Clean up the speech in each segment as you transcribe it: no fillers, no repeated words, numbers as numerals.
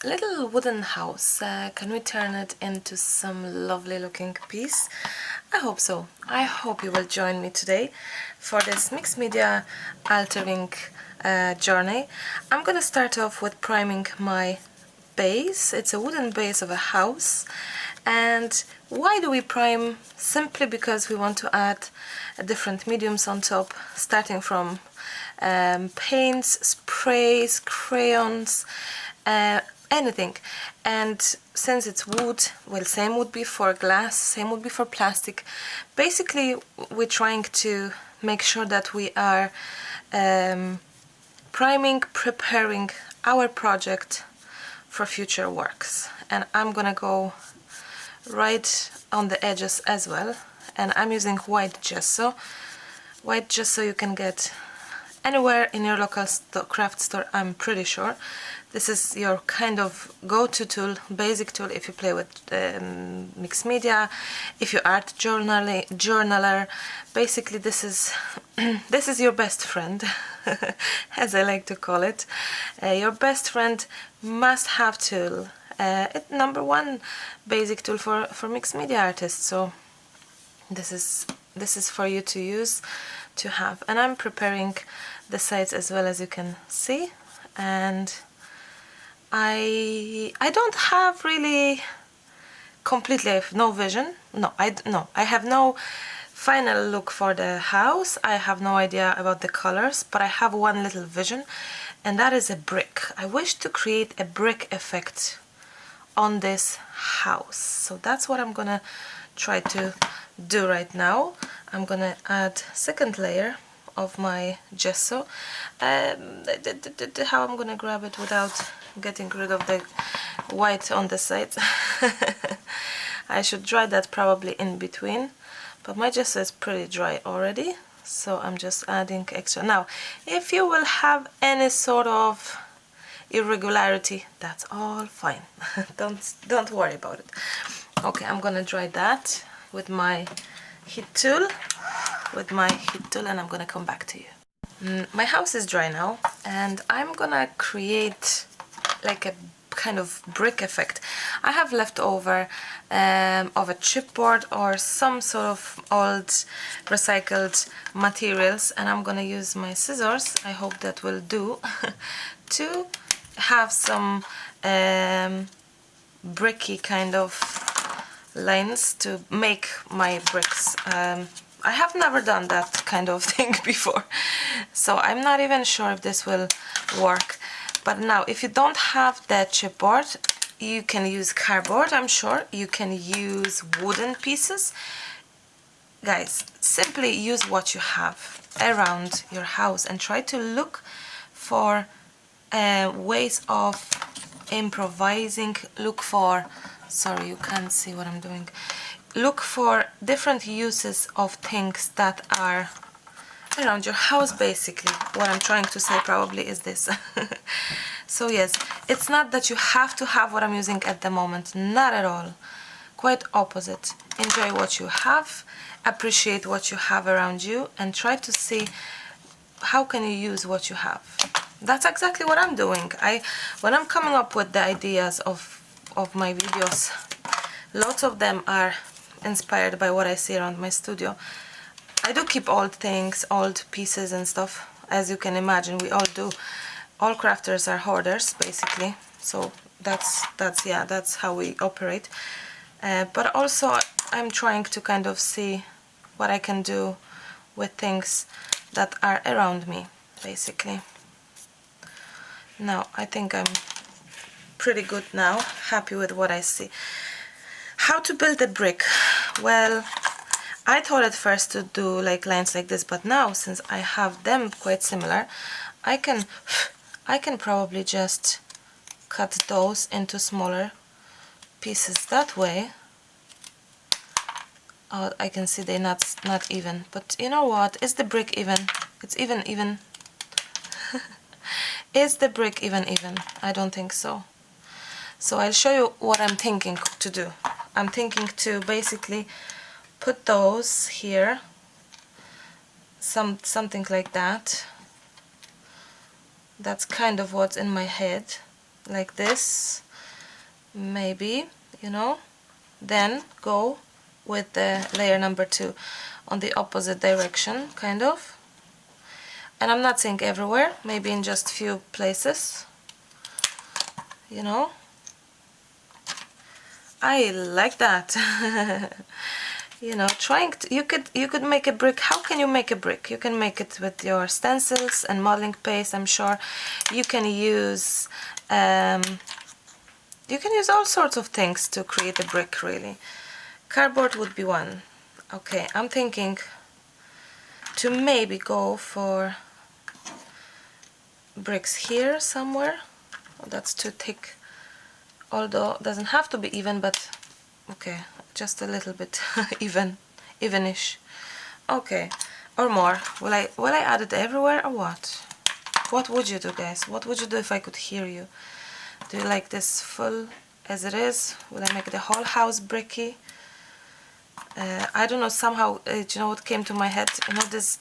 little wooden house. Can we turn it into some lovely looking piece? I hope so. I hope you will join me today for this mixed media altering journey. I'm gonna start off with priming my base. It's a wooden base of a house. And why do we prime? Simply because we want to add different mediums on top, starting from paints, sprays, crayons, anything. And since it's wood, well, same would be for glass, same would be for plastic. Basically, we're trying to make sure that we are priming, preparing our project for future works. And I'm gonna go right on the edges as well, and I'm using white gesso you can get anywhere in your local craft store, I'm pretty sure. This is your kind of go-to tool, basic tool if you play with mixed media, if you art journaler. Basically this is this is your best friend as I like to call it. Your best friend must have tool. It's number one basic tool for mixed media artists, so this is for you to use, to have. And I'm preparing the sides as well, as you can see, and I don't have really completely, I have no vision. I have no final look for the house. I have no idea about the colors, but I have one little vision, and that is a brick. I wish to create a brick effect on this house, so that's what I'm gonna try to do right now. I'm gonna add second layer of my gesso. How I'm gonna grab it without getting rid of the white on the sides. I should dry that probably in between, but my gesso is pretty dry already, so I'm just adding extra. Now if you will have any sort of irregularity, that's all fine. don't worry about it. Okay, I'm gonna dry that with my heat tool, and I'm gonna come back to you. My house is dry now, and I'm gonna create like a kind of brick effect. I have leftover of a chipboard or some sort of old recycled materials, and I'm gonna use my scissors, I hope that will do, to have some bricky kind of lines to make my bricks. I have never done that kind of thing before, so I'm not even sure if this will work. But now, if you don't have that chipboard, you can use cardboard, I'm sure. You can use wooden pieces. Guys, simply use what you have around your house and try to look for ways of improvising. Look for, sorry, you can't see what I'm doing. Look for different uses of things that are around your house, basically. What I'm trying to say probably is this. So yes, it's not that you have to have what I'm using at the moment, not at all. Quite opposite. Enjoy what you have, appreciate what you have around you, and try to see how can you use what you have. That's exactly what I'm doing. When I'm coming up with the ideas of my videos, lots of them are inspired by what I see around my studio. I do keep old things, old pieces and stuff, as you can imagine. We all do. All crafters are hoarders, basically. So that's how we operate. But also I'm trying to kind of see what I can do with things that are around me, basically. Now I think I'm pretty good now, happy with what I see. How to build a brick? Well, I thought at first to do like lines like this, but now since I have them quite similar, I can probably just cut those into smaller pieces that way. Oh, I can see they're not even, but you know what? Is the brick even? It's even. Is the brick even? I don't think so. So I'll show you what I'm thinking to do. I'm thinking to basically put those here, something like that. That's kind of what's in my head. like this, maybe, you know, then go with the layer number 2 on the opposite direction, kind of. And I'm not saying everywhere, maybe in just few places, you know. I like that. You know, trying to, you could make a brick. How can you make a brick? You can make it with your stencils and modeling paste, I'm sure. You can use all sorts of things to create a brick, really. Cardboard would be one. Okay, I'm thinking to maybe go for bricks here somewhere. Oh, that's too thick, although it doesn't have to be even, but okay, just a little bit evenish. Okay, or more. Will I add it everywhere or what? What would you do, guys? What would you do if I could hear you? Do you like this full as it is? Will I make the whole house bricky? I don't know, somehow, you know what came to my head? You know, this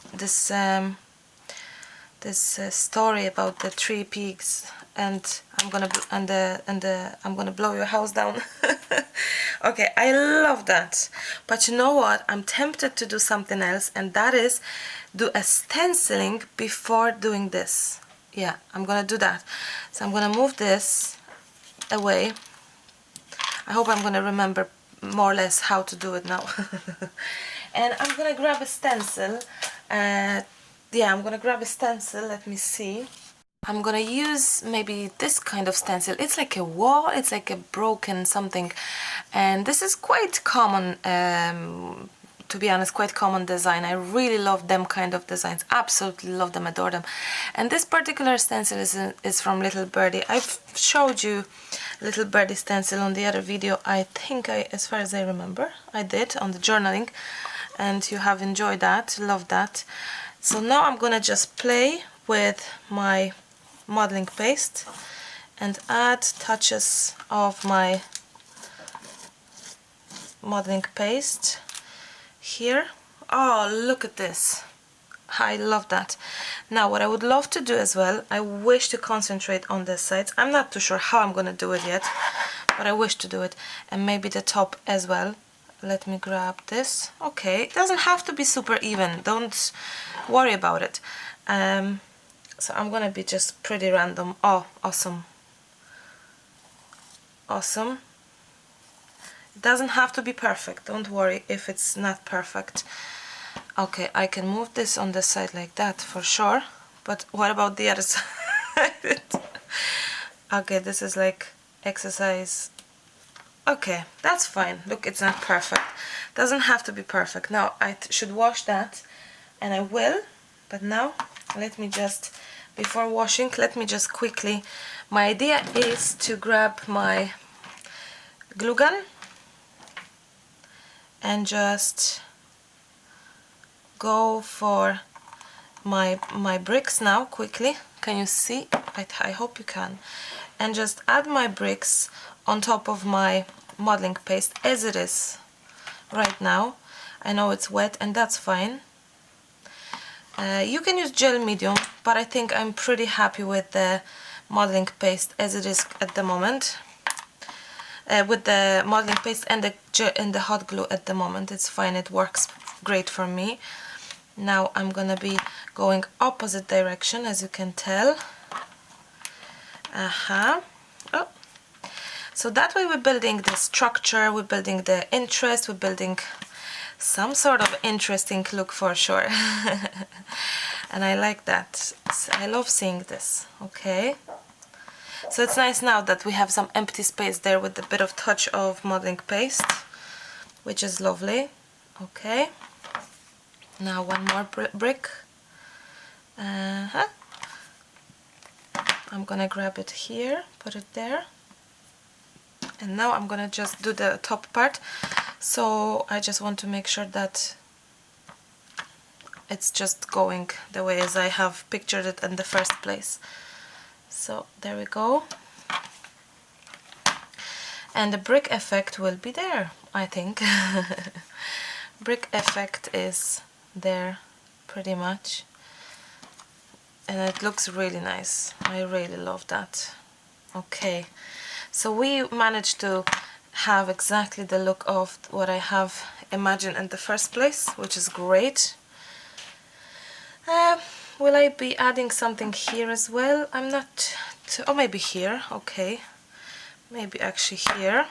story about the 3 pigs, and I'm gonna blow your house down. Okay, I love that. But you know what? I'm tempted to do something else, and that is do a stenciling before doing this. Yeah, I'm gonna do that. So I'm gonna move this away. I hope I'm gonna remember more or less how to do it now. And I'm gonna grab a stencil. Yeah, I'm gonna grab a stencil. Let me see. I'm gonna use maybe this kind of stencil. It's like a wall, it's like a broken something, and this is quite common, to be honest, quite common design. I really love them kind of designs, absolutely love them, adore them. And this particular stencil is from Little Birdie. I've showed you Little Birdie stencil on the other video. I think as far as I remember, I did on the journaling, and you have enjoyed that, loved that. So now I'm gonna just play with my modeling paste and add touches of my modeling paste here. Oh, look at this. I love that. Now what I would love to do as well, I wish to concentrate on this side. I'm not too sure how I'm gonna do it yet, but I wish to do it, and maybe the top as well. Let me grab this. Okay, it doesn't have to be super even, don't worry about it. So I'm gonna be just pretty random. Oh, awesome. Awesome. It doesn't have to be perfect, don't worry if it's not perfect. Okay, I can move this on the side like that for sure, but what about the other side? Okay, this is like exercise. Okay, that's fine. Look, it's not perfect. Doesn't have to be perfect. Now I should wash that, and I will, but now let me just, before washing, let me just quickly, my idea is to grab my glue gun and just go for my bricks now quickly. Can you see? I hope you can. And just add my bricks on top of my modeling paste as it is right now. I know it's wet, and that's fine. You can use gel medium, but I think I'm pretty happy with the modeling paste as it is at the moment. With the modeling paste and the hot glue at the moment, it's fine, it works great for me. Now I'm gonna be going opposite direction, as you can tell. Oh. So that way we're building the structure, we're building the interest, we're building some sort of interesting look for sure. And I like that. I love seeing this. Okay. So it's nice now that we have some empty space there with a bit of touch of modeling paste, which is lovely. Okay. Now one more brick. I'm gonna grab it here, put it there. And now I'm gonna just do the top part. So I just want to make sure that it's just going the way as I have pictured it in the first place. So there we go. And the brick effect will be there, I think. Brick effect is there pretty much. And it looks really nice. I really love that. Okay, so we managed to have exactly the look of what I have imagined in the first place, which is great. Will I be adding something here as well? I'm not... oh, maybe here. Okay. Maybe actually here.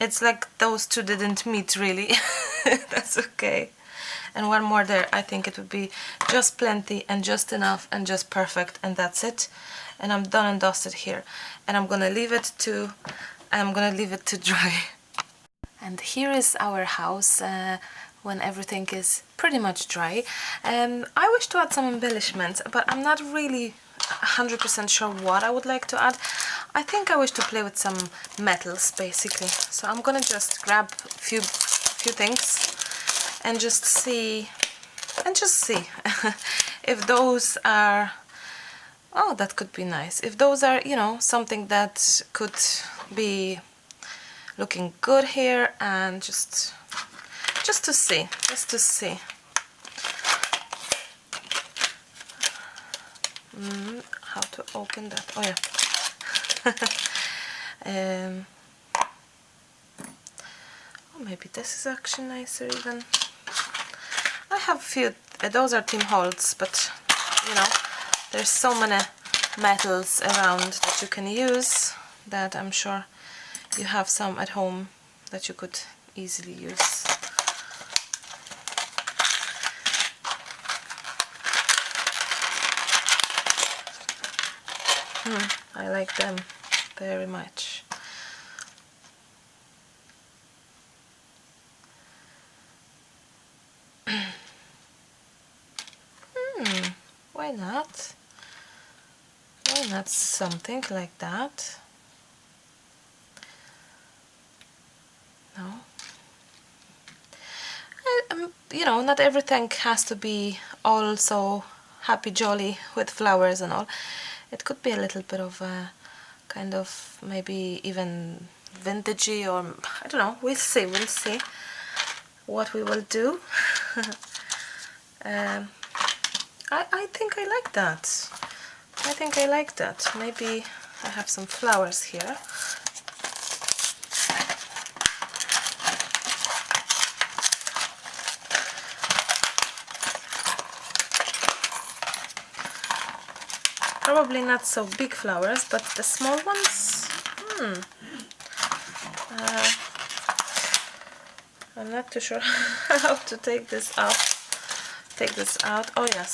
It's like those two didn't meet, really. That's okay. And one more there. I think it would be just plenty and just enough and just perfect, and that's it. And I'm done and dusted here. And I'm gonna leave it to dry. And here is our house when everything is pretty much dry. I wish to add some embellishments, but I'm not really 100% sure what I would like to add. I think I wish to play with some metals, basically. So I'm gonna just grab a few things and just see if those are... oh, that could be nice. If those are, you know, something that could be looking good here, and just to see, how to open that. Oh yeah. Oh, maybe this is actually nicer even. I have a few, those are Tim Holtz, but you know, there's so many metals around that you can use that I'm sure you have some at home that you could easily use. I like them very much. Why not? Why not something like that? No. You know, not everything has to be all so happy jolly with flowers and all. It could be a little bit of a kind of maybe even vintagey, or I don't know. We'll see what we will do. I think I like that. I think I like that. Maybe I have some flowers here. Probably not so big flowers, but the small ones, I'm not too sure how to take this out. Oh yes,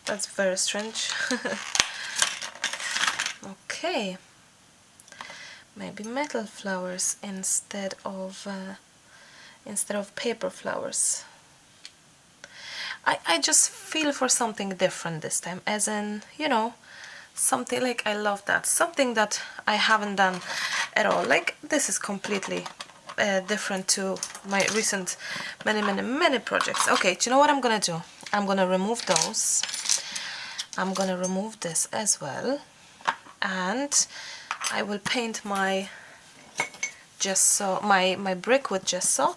that's very strange. Okay, maybe metal flowers instead of paper flowers. I just feel for something different this time, as in, you know, something like, I love that, something that I haven't done at all. Like, this is completely different to my recent many projects. Okay, do you know what I'm gonna do? I'm gonna remove those. I'm gonna remove this as well, and I will paint my gesso, my brick with gesso,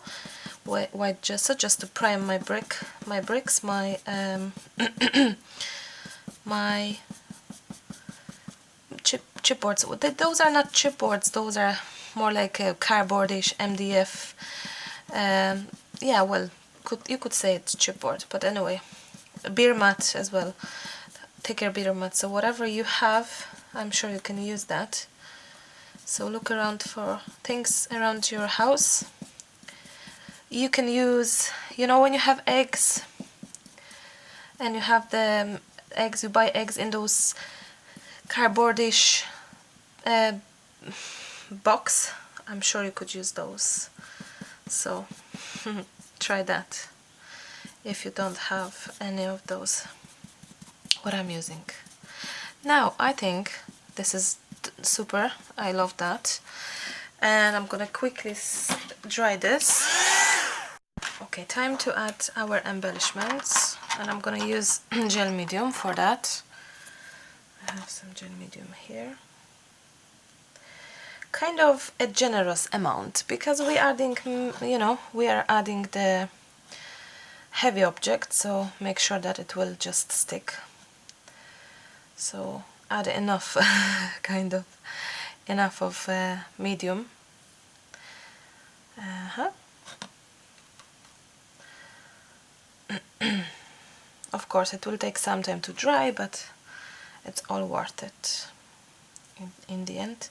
white gesso, just to prime my bricks, my my chipboards. Those are not chipboards, those are more like a cardboardish MDF. Yeah, well, you could say it's chipboard, but anyway, a beer mat as well, thicker beer mat. So whatever you have, I'm sure you can use that. So look around for things around your house. You can use, you know, when you have eggs and you have the eggs, you buy eggs in those cardboardish box. I'm sure you could use those. So try that if you don't have any of those, what I'm using. Now I think this is super. I love that. And I'm gonna quickly dry this. Okay, time to add our embellishments, and I'm gonna use gel medium for that. I have some gel medium here. Kind of a generous amount, because we adding, you know, we are adding the heavy object, so make sure that it will just stick. So add enough, kind of, enough of medium. Of course it will take some time to dry, but it's all worth it in the end.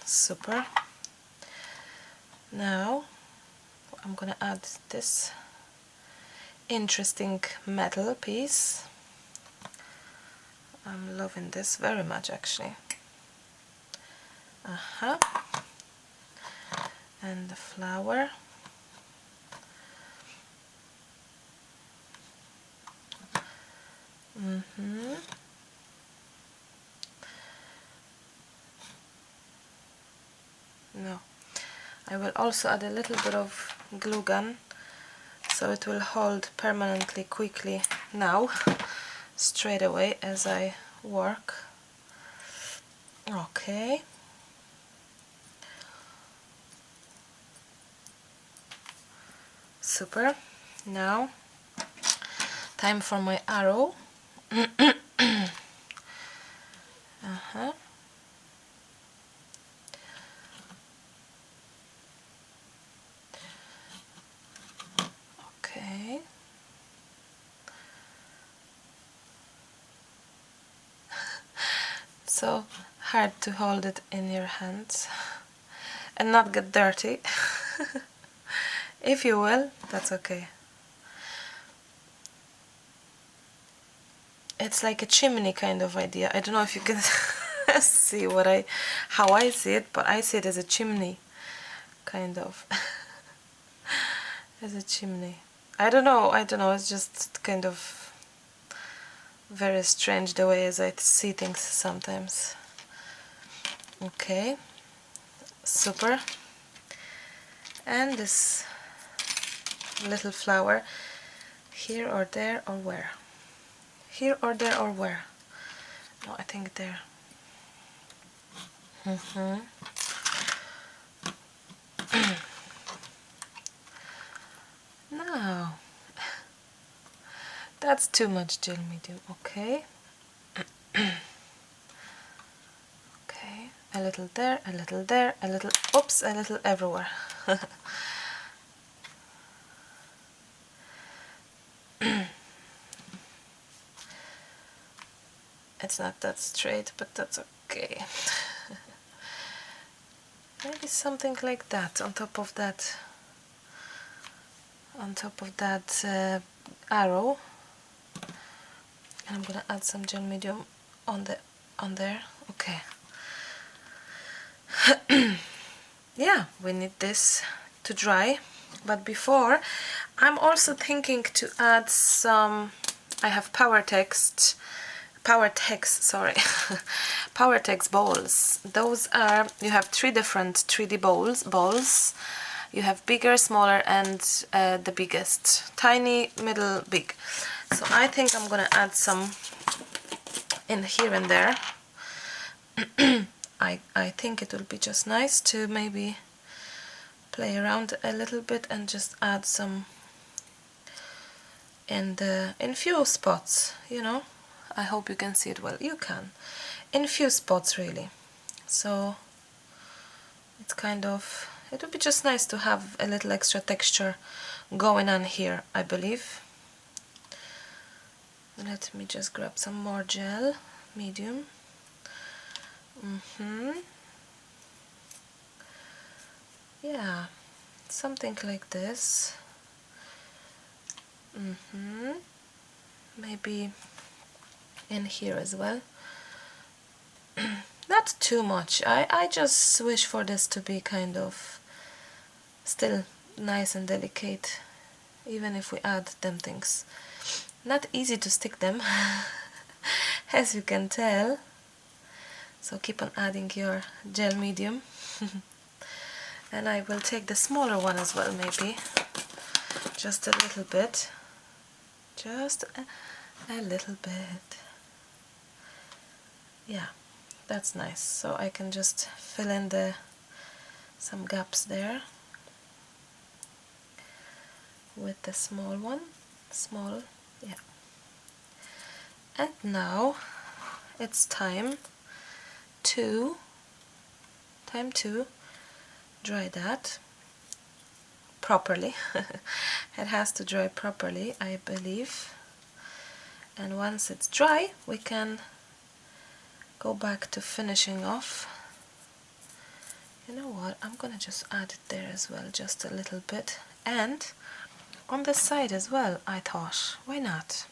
Super. Now I'm gonna add this interesting metal piece. I'm loving this very much, actually. And the flower. No, I will also add a little bit of glue gun, so it will hold permanently quickly now, straight away as I work. Okay. Super. Now, time for my arrow. Okay. So hard to hold it in your hands and not get dirty. If you will, that's okay. It's like a chimney kind of idea. I don't know if you can see how I see it, but I see it as a chimney, kind of. As a chimney. I don't know, it's just kind of very strange the way as I see things sometimes. Okay, super. And this little flower, here or there or where? Here or there or where? No, I think there. No, that's too much gel medium. Okay. Okay, a little there, a little there, a little, oops, a little everywhere. It's not that straight, but that's okay. Maybe something like that on top of that. Arrow. And I'm gonna add some gel medium on there. Okay. Yeah, we need this to dry, but before, I'm also thinking to add some. I have Powertex, sorry, Powertex balls. Those are, you have 3 different 3D balls. You have bigger, smaller, and the biggest. Tiny, middle, big. So I think I'm gonna add some in here and there. I think it will be just nice to maybe play around a little bit and just add some in few spots, you know. I hope you can see it well. You can. In few spots, really. So it's kind of, it would be just nice to have a little extra texture going on here, I believe. Let me just grab some more gel medium. Yeah, something like this. Maybe in here as well. Not too much. I just wish for this to be kind of still nice and delicate, even if we add them things. Not easy to stick them, as you can tell. So keep on adding your gel medium. And I will take the smaller one as well, maybe. Just a little bit. Just a little bit. Yeah, that's nice. So I can just fill in some gaps there with the small one. Yeah. And now it's time to dry that properly. It has to dry properly, I believe. And once it's dry, we can go back to finishing off. You know what, I'm gonna just add it there as well, just a little bit. And on the side as well, I thought, why not?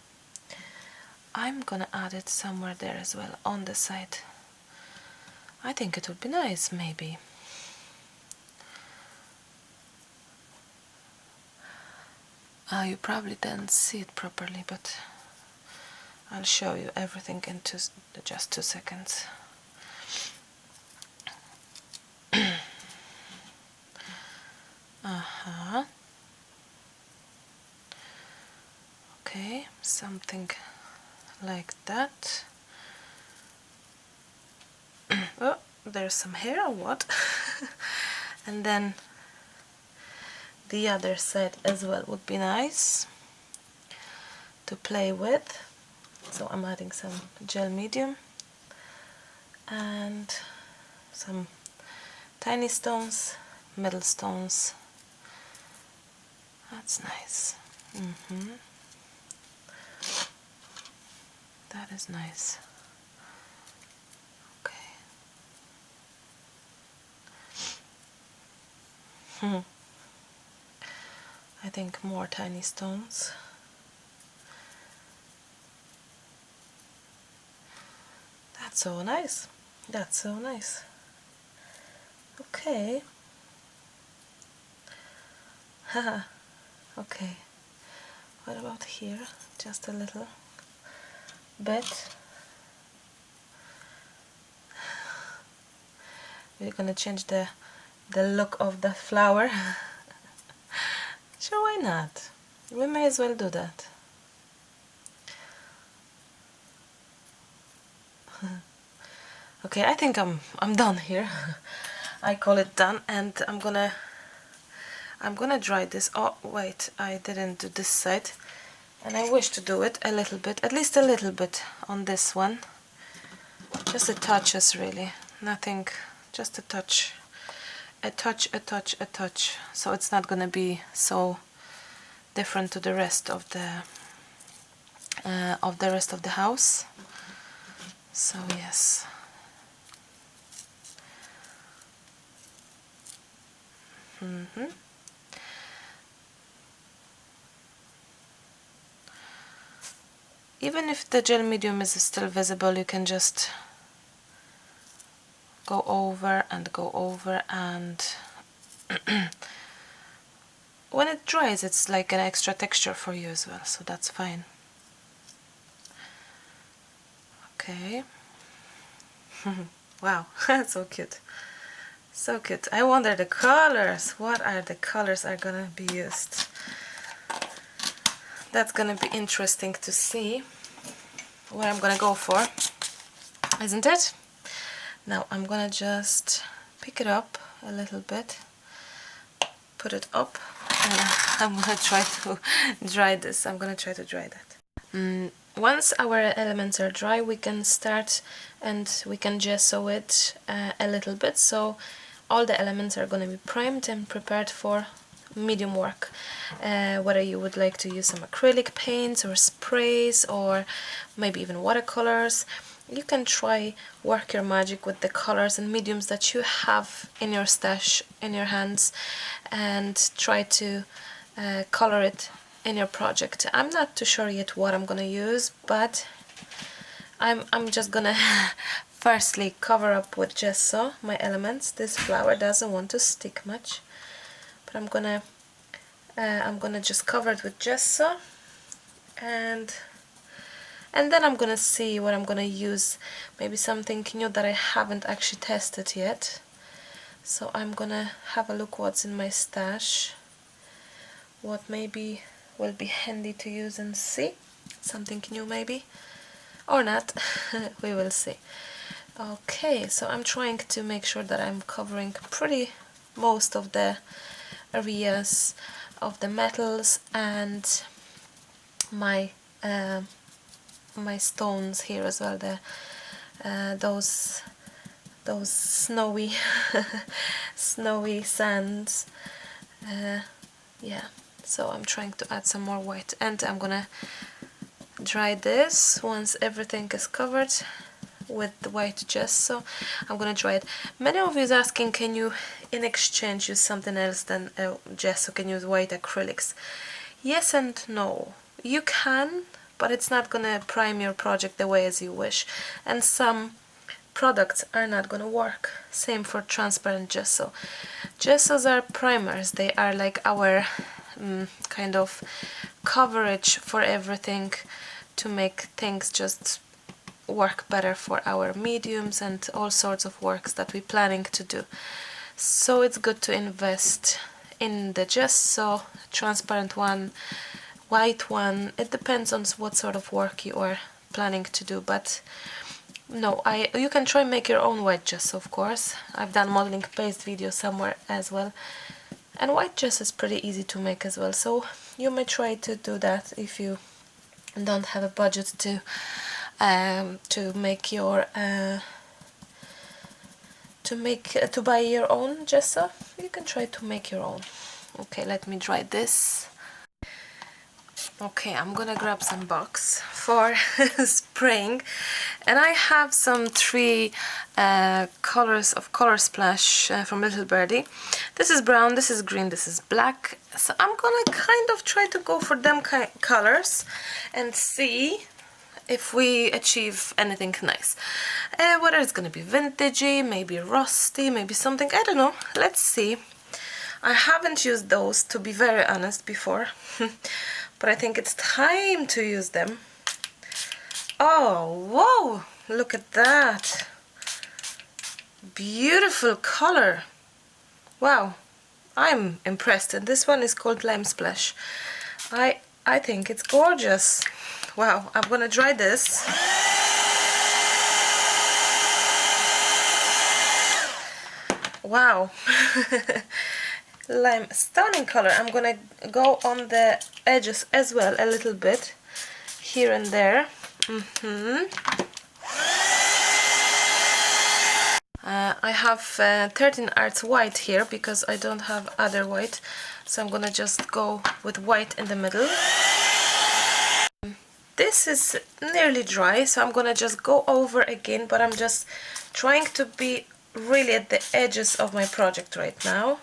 I'm gonna add it somewhere there as well, on the side. I think it would be nice, maybe. You probably didn't see it properly, but I'll show you everything in just 2 seconds. Okay, something like that. Oh, there's some hair or what? And then the other side as well would be nice to play with. So I'm adding some gel medium and some tiny stones, middle stones. That's nice. That is nice. Okay. I think more tiny stones. That's so nice. That's so nice. Okay. Haha. Okay. What about here? Just a little bit. We're gonna change the look of the flower. Sure, why not? We may as well do that. Okay, I think I'm done here. I call it done, and I'm gonna dry this. Oh wait, I didn't do this side, and I wish to do it a little bit, at least a little bit on this one. Just a touches, really, nothing, just a touch, a touch, a touch, a touch. So it's not gonna be so different to the rest of the rest of the house. So yes. Even if the gel medium is still visible, you can just go over and go over, and when it dries it's like an extra texture for you as well, so that's fine. Okay. Wow, so cute. So cute. I wonder the colors. What are the colors are gonna be used? That's gonna be interesting to see what I'm gonna go for, isn't it? Now I'm gonna just pick it up a little bit, put it up, and I'm gonna try to dry this. I'm gonna try to dry that. Once our elements are dry, we can start and we can gesso it a little bit, so all the elements are going to be primed and prepared for medium work. Whether you would like to use some acrylic paints or sprays or maybe even watercolors, you can try work your magic with the colors and mediums that you have in your stash, in your hands, and try to color it in your project. I'm not too sure yet what I'm gonna use, but I'm just gonna firstly cover up with gesso my elements. This flower doesn't want to stick much, but I'm gonna just cover it with gesso, and then I'm gonna see what I'm gonna use, maybe something new that I haven't actually tested yet. So I'm gonna have a look what's in my stash, what maybe will be handy to use and see. Something new maybe, or not. We will see. Okay, so I'm trying to make sure that I'm covering pretty most of the areas of the metals and my my stones here as well, those snowy snowy sands. Yeah, so I'm trying to add some more white, and I'm gonna dry this once everything is covered with the white gesso. I'm gonna dry it. Many of you is asking, can you in exchange use something else than gesso? Can you use white acrylics? Yes and no. You can, but it's not gonna prime your project the way as you wish, and some products are not gonna work. Same for transparent gesso. Gessos are primers. They are like our kind of coverage for everything, to make things just work better for our mediums and all sorts of works that we're planning to do. So it's good to invest in the gesso, transparent one, white one. It depends on what sort of work you are planning to do, but no, you can try make your own white gesso, of course. I've done modeling paste video somewhere as well, and white gesso is pretty easy to make as well, so you may try to do that if you don't have a budget to make your to buy your own gesso. You can try to make your own. Okay, let me dry this. Okay, I'm gonna grab some box for spraying, and I have some 3 colors of Color Splash from Little Birdie. This is brown, this is green, this is black. So I'm gonna kind of try to go for them colors and see if we achieve anything nice. Whether it's gonna be vintagey, maybe rusty, maybe something, I don't know. Let's see. I haven't used those, to be very honest, before. But I think it's time to use them. Oh, whoa! Look at that! Beautiful color! Wow, I'm impressed. And this one is called Lime Splash. I think it's gorgeous. Wow, I'm gonna dry this. Wow. Lime, stunning color. I'm gonna go on the edges as well a little bit, here and there. I have 13 Arts white here because I don't have other white, so I'm gonna just go with white in the middle. This is nearly dry, so I'm gonna just go over again, but I'm just trying to be really at the edges of my project right now.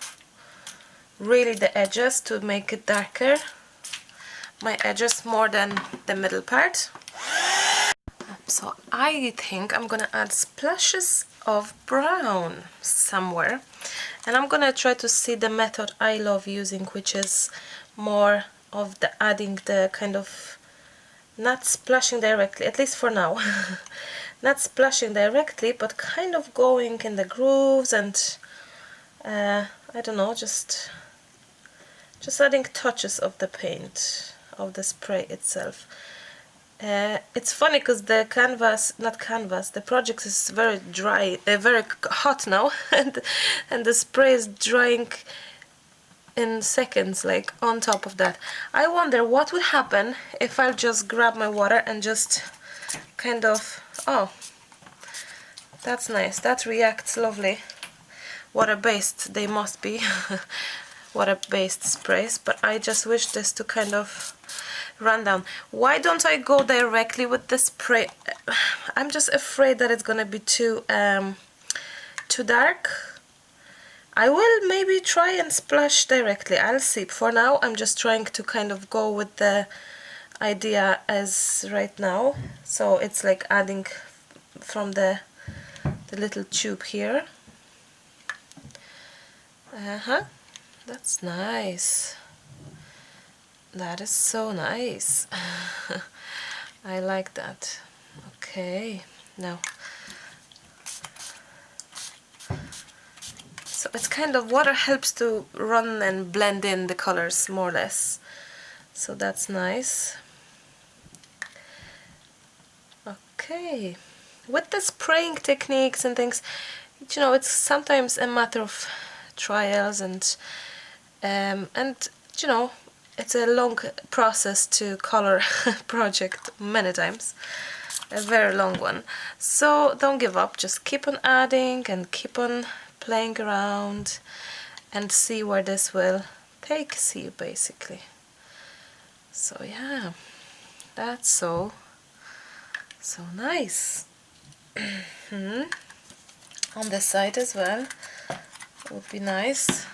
Really the edges, to make it darker. My edges more than the middle part. So I think I'm gonna add splashes of brown somewhere, and I'm gonna try to see the method I love using, which is more of the adding the kind of, not splashing directly, at least for now. Not splashing directly, but kind of going in the grooves and I don't know, just adding touches of the paint, of the spray itself. It's funny because the the project is very dry, very hot now, and the spray is drying in seconds, like on top of that. I wonder what would happen if I just grab my water and just kind of, oh, that's nice, that reacts lovely. Water-based they must be. Water-based sprays, but I just wish this to kind of run down. Why don't I go directly with the spray? I'm just afraid that it's gonna be too dark. I will maybe try and splash directly, I'll see. For now I'm just trying to kind of go with the idea as right now, so it's like adding from the little tube here. That's nice. That is so nice. I like that. Okay, now. So it's kind of, water helps to run and blend in the colors more or less. So that's nice. Okay. With the spraying techniques and things, you know, it's sometimes a matter of trials and you know, it's a long process to color project many times, a very long one. So don't give up, just keep on adding and keep on playing around and see where this will take you basically. So yeah, that's so nice. On this side as well, it would be nice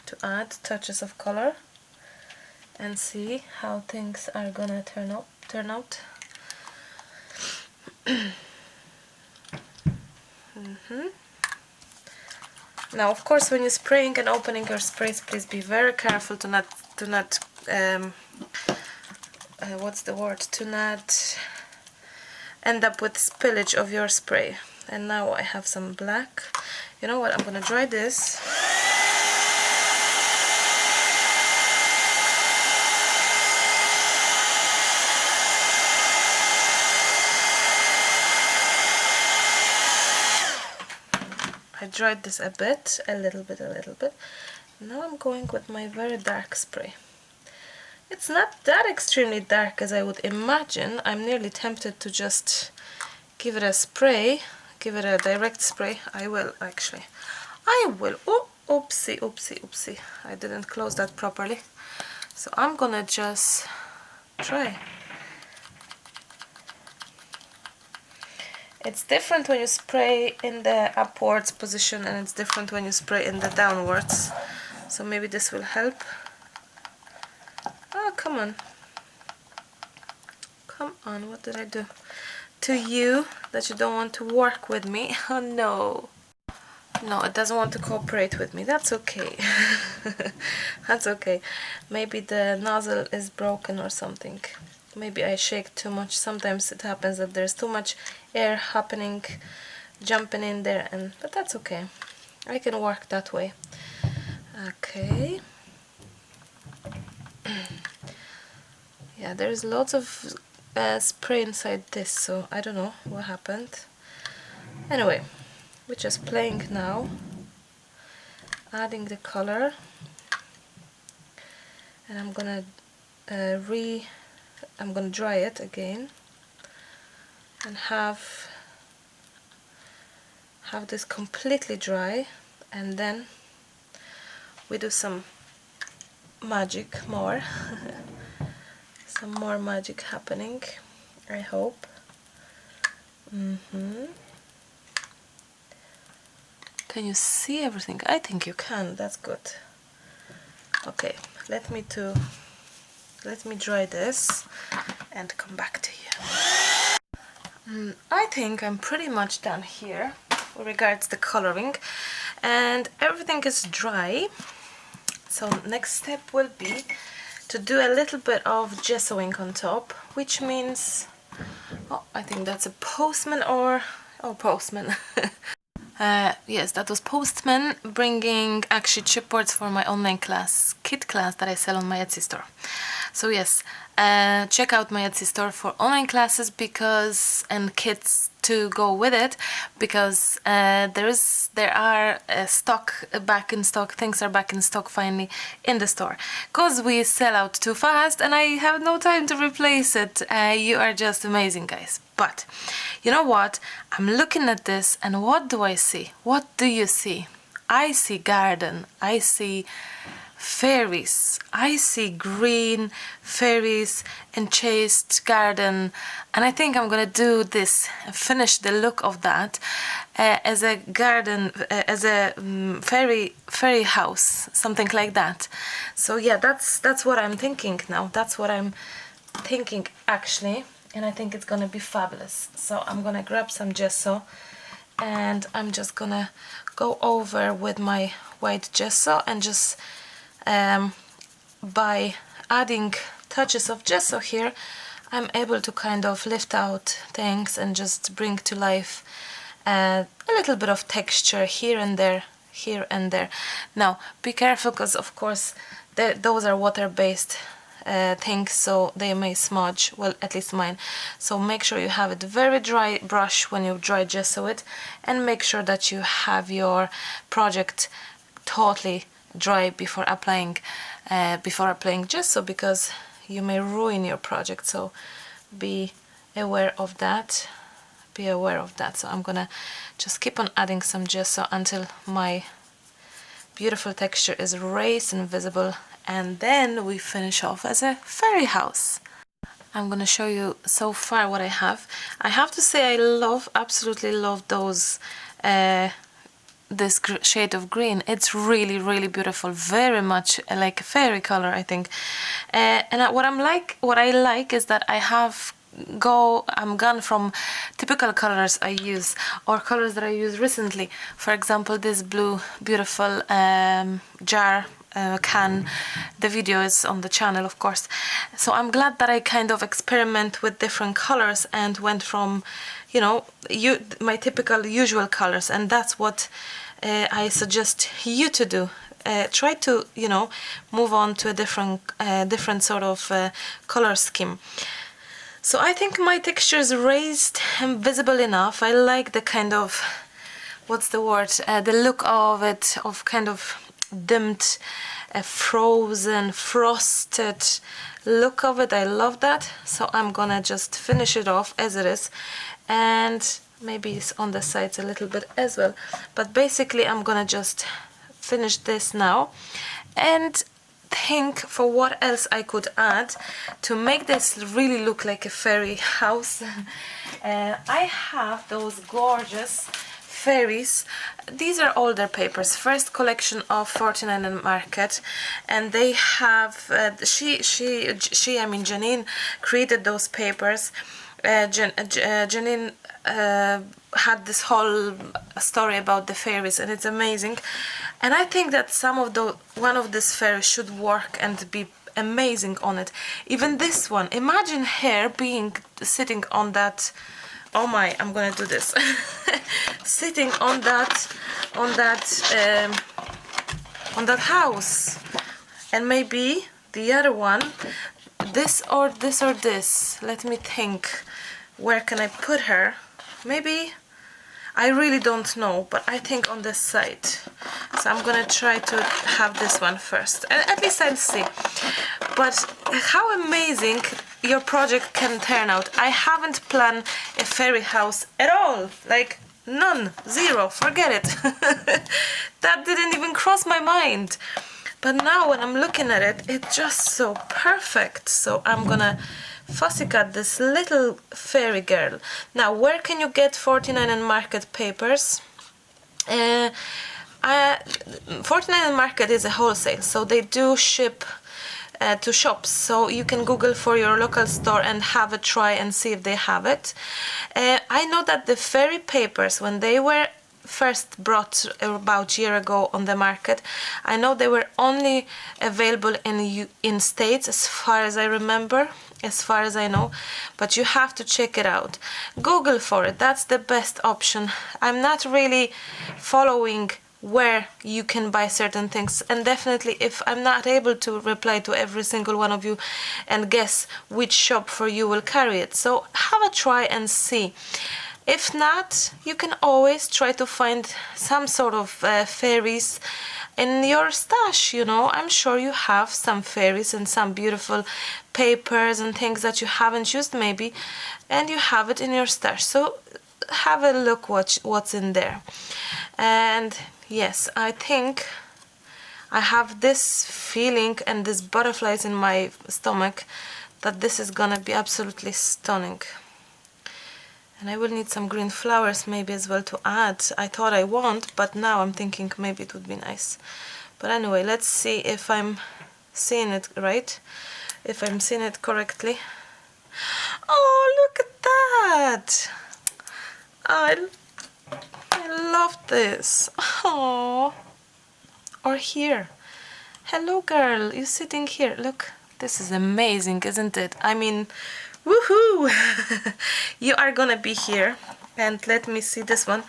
to add touches of color and see how things are gonna turn out. Now, of course, when you're spraying and opening your sprays, please be very careful to not what's the word? To not end up with spillage of your spray. And now I have some black. You know what? I'm gonna dry this. I dried this a little bit. Now I'm going with my very dark spray. It's not that extremely dark as I would imagine. I'm nearly tempted to just give it a spray, give it a direct spray. I will actually. Oh, oopsie. I didn't close that properly. So I'm gonna just try. It's different when you spray in the upwards position and it's different when you spray in the downwards. So maybe this will help. Oh, come on. Come on, what did I do to you that you don't want to work with me? Oh no. No, it doesn't want to cooperate with me. That's okay. That's okay. Maybe the nozzle is broken or something. Maybe I shake too much. Sometimes it happens that there's too much air happening, jumping in there, but that's okay. I can work that way. Okay. Yeah, there's lots of spray inside this, so I don't know what happened. Anyway, we're just playing now, adding the color, and I'm gonna dry it again and have this completely dry, and then we do some magic more. Some more magic happening, I hope. Can you see everything? I think you can. That's good. Okay, let me dry this and come back to you. I think I'm pretty much done here with regards to coloring, and everything is dry. So next step will be to do a little bit of gessoing on top, which means, oh, I think that's a postman postman. Yes, that was Postman bringing actually chipboards for my online class, kit class that I sell on my Etsy store. So yes, check out my Etsy store for online classes and kits to go with it, because there are back in stock, things are back in stock finally in the store, because we sell out too fast and I have no time to replace it. You are just amazing, guys. But you know what? I'm looking at this and what do I see? What do you see? I see garden. I see fairies. I see green fairies, enchased garden, and I think I'm gonna do this, finish the look of that as a garden, as a fairy house, something like that. So yeah, that's what I'm thinking now. That's what I'm thinking actually, and I think it's gonna be fabulous. So I'm gonna grab some gesso and I'm just gonna go over with my white gesso, and just by adding touches of gesso here, I'm able to kind of lift out things and just bring to life a little bit of texture here and there. Now be careful, because of course those are water-based things, so they may smudge, well, at least mine. So make sure you have it very dry brush when you dry gesso it, and make sure that you have your project totally dry before applying gesso, because you may ruin your project. So be aware of that. So I'm gonna just keep on adding some gesso until my beautiful texture is raised and visible, and then we finish off as a fairy house. I'm gonna show you so far what I have. I have to say I absolutely love those this shade of green. It's really, really beautiful, very much like a fairy color, I think. And what I like is that I'm gone from typical colors I use, or colors that I used recently. For example, this blue beautiful jar can. The video is on the channel, of course. So I'm glad that I kind of experiment with different colors and went from, you know, my typical usual colors, and that's what I suggest you to do. Try to, you know, move on to a different sort of color scheme. So I think my texture is raised and visible enough. I like the kind of, what's the word, the look of it, of kind of dimmed, frozen, frosted look of it. I love that. So I'm gonna just finish it off as it is, and maybe it's on the sides a little bit as well, but basically I'm gonna just finish this now and think for what else I could add to make this really look like a fairy house. I have those gorgeous fairies. These are older papers, first collection of 49 and Market, and they have I mean Janine created those papers. Janine had this whole story about the fairies, and it's amazing. And I think that one of these fairies should work and be amazing on it. Even this one, imagine her sitting on that. Oh my, I'm gonna do this. Sitting on that house, and maybe the other one, this or this or this. Let me think. Where can I put her? Maybe, I really don't know, but I think on this side. So I'm gonna try to have this one first, and at least I'll see. But how amazing your project can turn out. I haven't planned a fairy house at all, like none, zero, forget it. That didn't even cross my mind. But now when I'm looking at it, it's just so perfect. So I'm gonna fussy cut this little fairy girl. Now, where can you get 49 and Market papers? 49 and Market is a wholesale, so they do ship to shops, so you can Google for your local store and have a try and see if they have it. I know that the fairy papers, when they were first brought about a year ago on the market, I know they were only available in States, as far as I remember, as far as I know, but you have to check it out. Google for it, that's the best option. I'm not really following where you can buy certain things, and definitely if I'm not able to reply to every single one of you and guess which shop for you will carry it, so have a try and see. If not, you can always try to find some sort of fairies in your stash, you know. I'm sure you have some fairies and some beautiful papers and things that you haven't used maybe, and you have it in your stash. So have a look what's in there. And yes, I think I have this feeling and this butterflies in my stomach that this is gonna be absolutely stunning. And I will need some green flowers maybe as well to add. I thought I won't, but now I'm thinking maybe it would be nice. But anyway, let's see if I'm seeing it right, if I'm seeing it correctly. Oh, look at that! I love this. Oh, or here. Hello, girl. You're sitting here. Look, this is amazing, isn't it? I mean, woohoo! You are gonna be here. And let me see this one.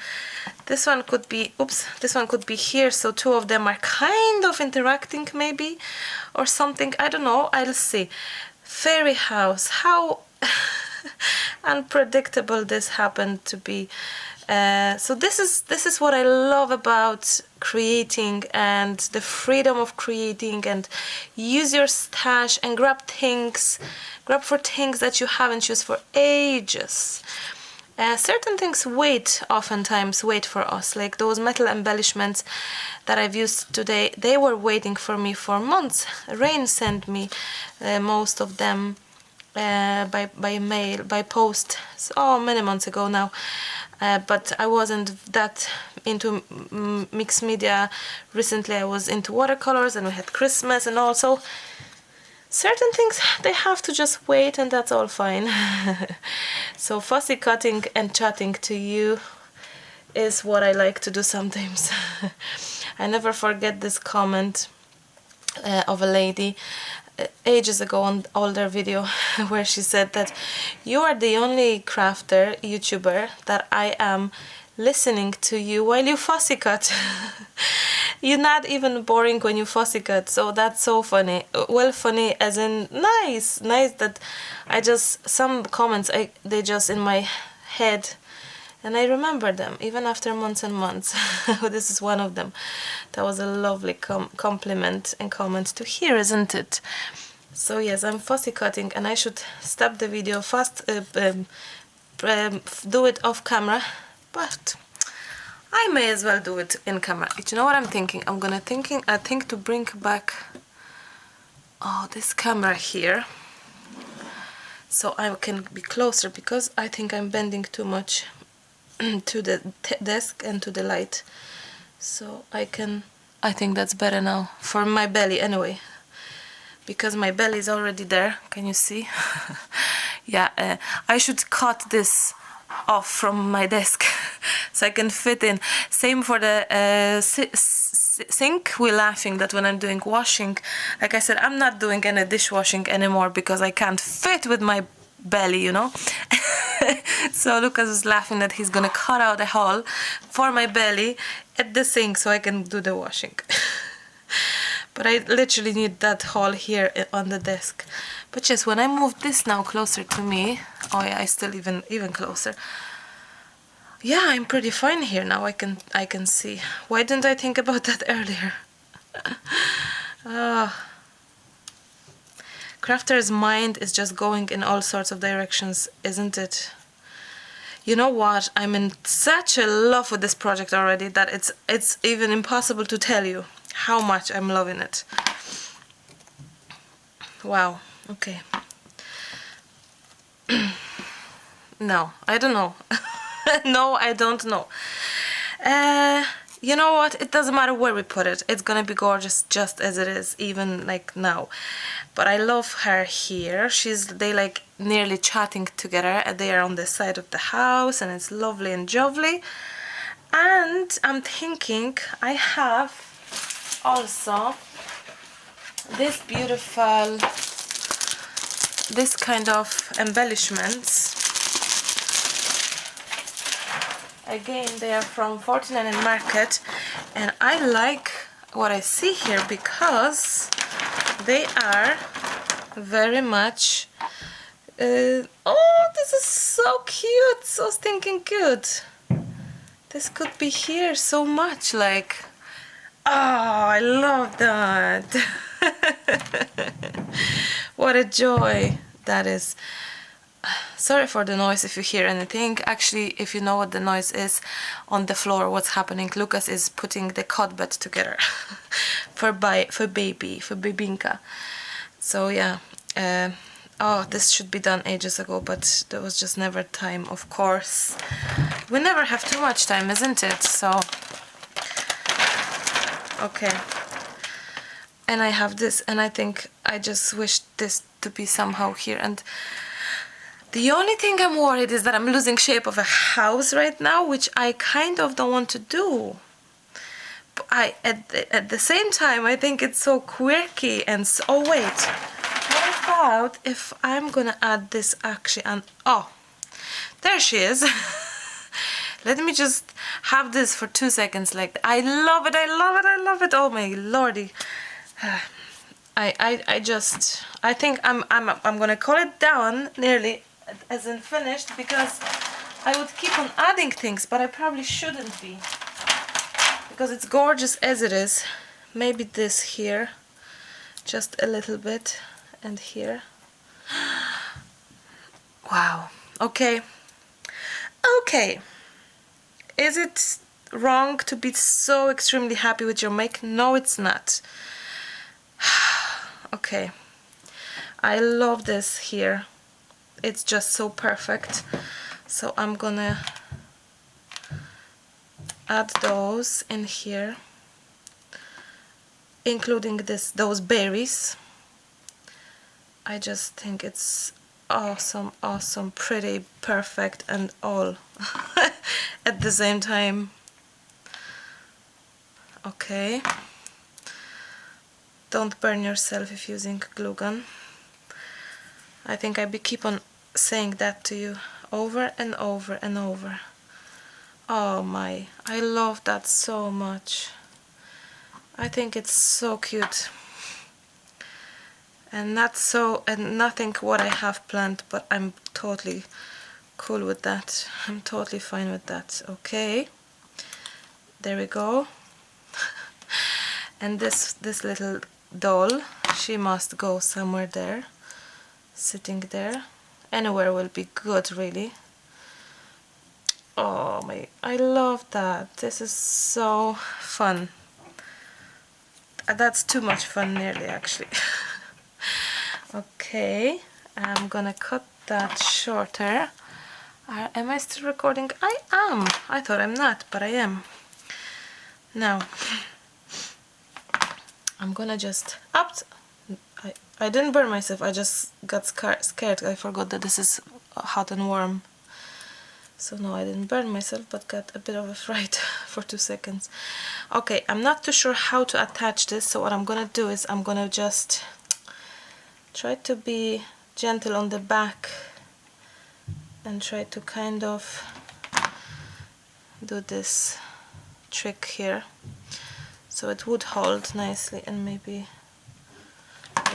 This one could be, oops, this one could be here. So two of them are kind of interacting maybe, or something. I don't know. I'll see. Fairy house. How unpredictable this happened to be. So this is what I love about creating, and the freedom of creating, and use your stash and grab for things that you haven't used for ages. Certain things oftentimes wait for us, like those metal embellishments that I've used today. They were waiting for me for months. Rain sent me most of them by mail, by post, so many months ago now. But I wasn't that into mixed media recently. I was into watercolors, and we had Christmas, and also certain things, they have to just wait, and that's all fine. So fussy cutting and chatting to you is what I like to do sometimes. I never forget this comment of a lady ages ago on older video where she said that you are the only crafter YouTuber that I am listening to you while you fussy cut. You're not even boring when you fussy cut, so that's so funny. Well, funny as in nice that some comments, they just in my head, and I remember them even after months and months. This is one of them. That was a lovely compliment and comment to hear, isn't it? So yes, I'm fussy cutting, and I should stop the video fast, do it off camera, but I may as well do it in camera. You know what I'm thinking? I think to bring back this camera here, so I can be closer, because I think I'm bending too much to the desk and to the light. So I think that's better now for my belly anyway, because my belly is already there. Can you see? Yeah, I should cut this off from my desk so I can fit in. Same for the sink. We're laughing that when I'm doing washing, like I said, I'm not doing any dishwashing anymore because I can't fit with my belly, you know. So Lucas is laughing that he's gonna cut out a hole for my belly at the sink so I can do the washing. But I literally need that hole here on the desk. But yes, when I move this now closer to me, oh yeah, I still even closer. Yeah, I'm pretty fine here now. I can see. Why didn't I think about that earlier? Crafter's mind is just going in all sorts of directions, isn't it? You know what? I'm in such a love with this project already that it's even impossible to tell you how much I'm loving it. Wow. Okay. No, I don't know. No, I don't know. You know what? It doesn't matter where we put it. It's gonna be gorgeous just as it is, even like now. But I love her here. They like nearly chatting together. They are on the side of the house, and it's lovely and jovely. And I'm thinking I have also this beautiful, this kind of embellishments. Again, they are from 49 in Market, and I like what I see here because they are very much oh, this is so cute, so stinking cute. This could be here so much, like, oh, I love that. What a joy that is. Sorry for the noise if you hear anything. Actually, if you know what the noise is on the floor, what's happening, Lucas is putting the cot bed together for Babinka. So yeah, oh, this should be done ages ago, but there was just never time, of course. We never have too much time, isn't it? So, okay. And I have this, and I think I just wish this to be somehow here. And the only thing I'm worried is that I'm losing shape of a house right now, which I kind of don't want to do. But at the same time, I think it's so quirky and so, oh wait, what about if I'm gonna add this actually, and oh, there she is. Let me just have this for 2 seconds. Like, I love it, I love it, I love it. Oh my lordy. I think I'm gonna call it down nearly as in finished, because I would keep on adding things, but I probably shouldn't be, because it's gorgeous as it is. Maybe this here, just a little bit, and here. Wow. Okay. Okay. Is it wrong to be so extremely happy with your make? No, it's not. Okay. I love this here. It's just so perfect. So I'm gonna add those in here, including those berries. I just think it's awesome, awesome, pretty, perfect, and all at the same time. Okay. Don't burn yourself if using glue gun. I think I keep on saying that to you over and over and over. Oh my, I love that so much. I think it's so cute. And nothing what I have planned, but I'm totally cool with that. I'm totally fine with that. Okay. There we go. And this little doll, she must go somewhere there, sitting there. Anywhere will be good, really. Oh my, I love that. This is so fun. That's too much fun, nearly, actually. Okay, I'm gonna cut that shorter. Am I still recording? I am. I thought I'm not, but I am. Now, I'm gonna just I didn't burn myself, I just got scared. I forgot that this is hot and warm. So no, I didn't burn myself, but got a bit of a fright for 2 seconds. Okay, I'm not too sure how to attach this, so what I'm gonna do is I'm gonna just try to be gentle on the back and try to kind of do this trick here, so it would hold nicely, and maybe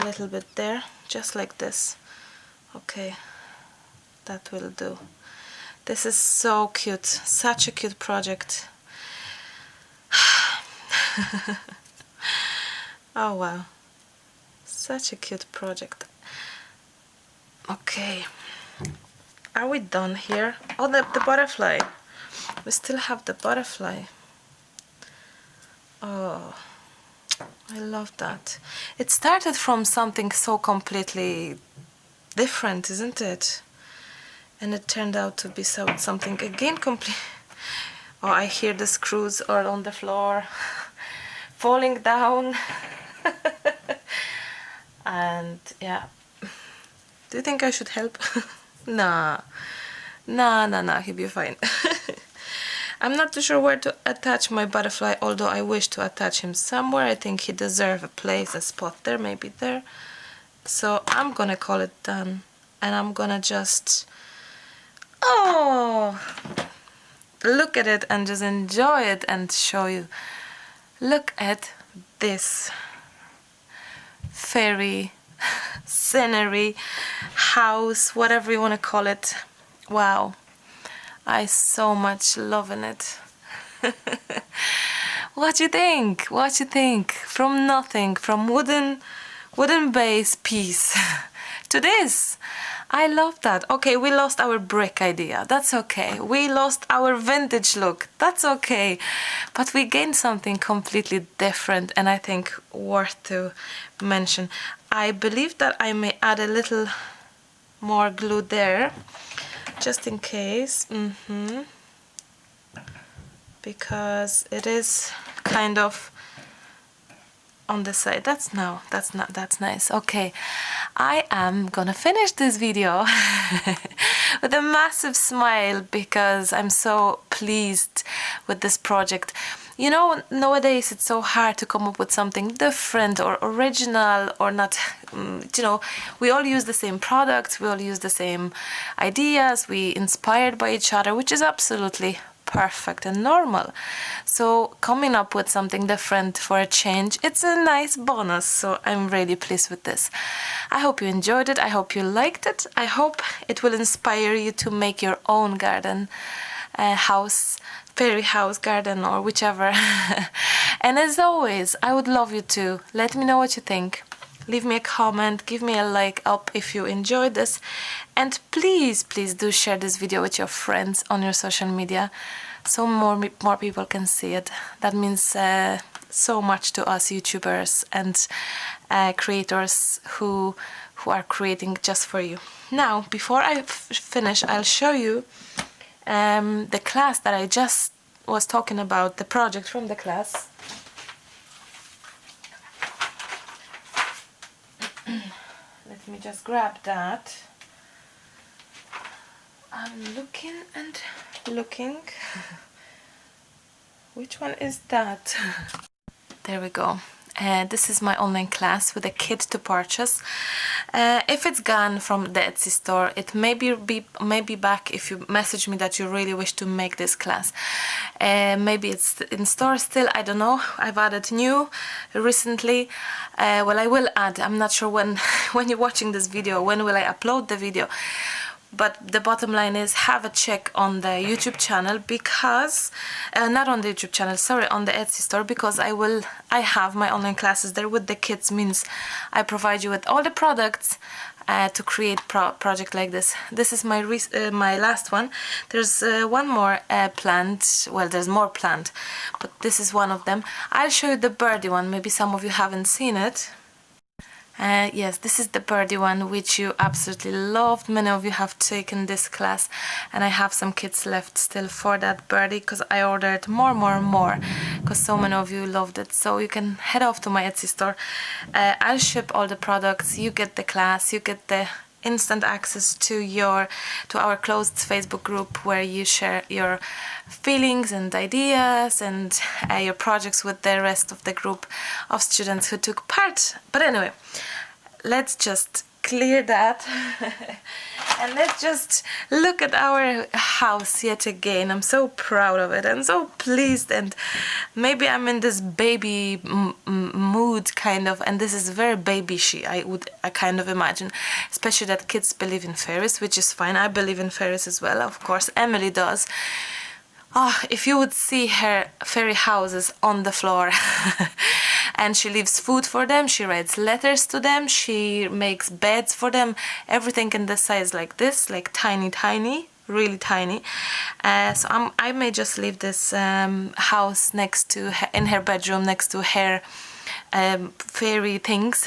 a little bit there, just like this. Okay, that will do. This is so cute, such a cute project. Oh wow, such a cute project. Okay, are we done here? Oh, the butterfly. We still have the butterfly. Oh, I love that. It started from something so completely different, isn't it? And it turned out to be something again complete. Oh, I hear the screws are on the floor, falling down. And yeah, do you think I should help? Nah, he'll be fine. I'm not too sure where to attach my butterfly, although I wish to attach him somewhere. I think he deserves a place, a spot there, maybe there. So I'm gonna call it done, and I'm gonna just, oh, look at it and just enjoy it and show you. Look at this fairy scenery, house, whatever you want to call it. Wow, I so much loving it. What you think? What you think? From nothing, from wooden base piece to this. I love that. Okay, we lost our brick idea. That's okay. We lost our vintage look. That's okay. But we gained something completely different, and I think worth to mention. I believe that I may add a little more glue there, just in case. Because it is kind of on the side. That's nice. Okay, I am gonna finish this video with a massive smile because I'm so pleased with this project. You know, nowadays it's so hard to come up with something different or original, or not, you know, we all use the same products, we all use the same ideas, we inspired by each other, which is absolutely perfect and normal. So coming up with something different for a change, it's a nice bonus. So I'm really pleased with this. I hope you enjoyed it. I hope you liked it. I hope it will inspire you to make your own garden, house, fairy house, garden, or whichever. And as always, I would love you to let me know what you think. Leave me a comment, give me a like up if you enjoyed this, and please do share this video with your friends on your social media so more people can see it. That means so much to us YouTubers and creators who are creating just for you. Now, before I finish, I'll show you the class that I just was talking about, the project from the class. Let me just grab that. I'm looking and looking. Which one is that? There we go. This is my online class with a kit to purchase. If it's gone from the Etsy store, it may be back if you message me that you really wish to make this class. Maybe it's in store still, I don't know. I've added new recently. Well, I will add. I'm not sure when you're watching this video, when will I upload the video. But the bottom line is, have a check on the YouTube channel, because not on the YouTube channel, sorry, on the Etsy store, because I have my online classes there with the kits. Means I provide you with all the products to create project like this. This is my last one. There's one more planned. Well, there's more planned, but this is one of them. I'll show you the birdie one. Maybe some of you haven't seen it. Yes, this is the birdie one, which you absolutely loved. Many of you have taken this class, and I have some kits left still for that birdie, because I ordered more, because so many of you loved it. So you can head off to my Etsy store. I'll ship all the products. You get the class, you get the instant access to our closed Facebook group, where you share your feelings and ideas and your projects with the rest of the group of students who took part. But anyway, let's just clear that and let's just look at our house yet again. I'm so proud of it. I'm so pleased, and maybe I'm in this baby mood kind of, and this is very babyish, I kind of imagine, especially that kids believe in fairies, which is fine. I believe in fairies as well, of course. Emily does. Oh, if you would see her fairy houses on the floor. And she leaves food for them, she writes letters to them, she makes beds for them, everything in the size like this, like tiny, really tiny. So I may just leave this house next to her, in her bedroom, next to her fairy things,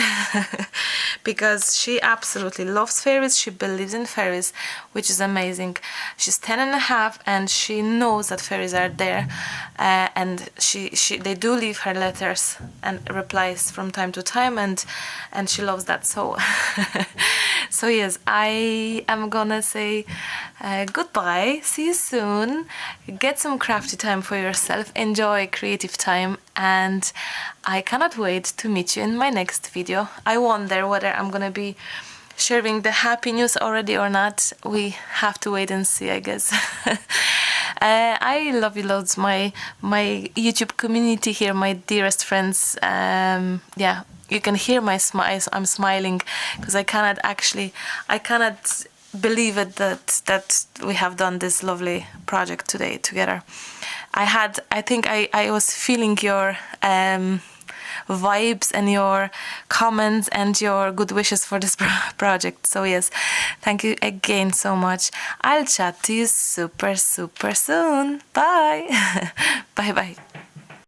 because she absolutely loves fairies. She believes in fairies, which is amazing. She's 10.5 and she knows that fairies are there, and they do leave her letters and replies from time to time, and she loves that. So so yes, I am gonna say goodbye, see you soon, get some crafty time for yourself, enjoy creative time, and I cannot wait to meet you in my next video. I wonder whether I'm gonna be sharing the happy news already or not. We have to wait and see, I guess. I love you loads, my YouTube community here, my dearest friends. Yeah, you can hear my smiles. I'm smiling because I cannot believe it that we have done this lovely project today together. I think I was feeling your vibes and your comments and your good wishes for this project. So yes, thank you again so much. I'll chat to you super soon. Bye. Bye.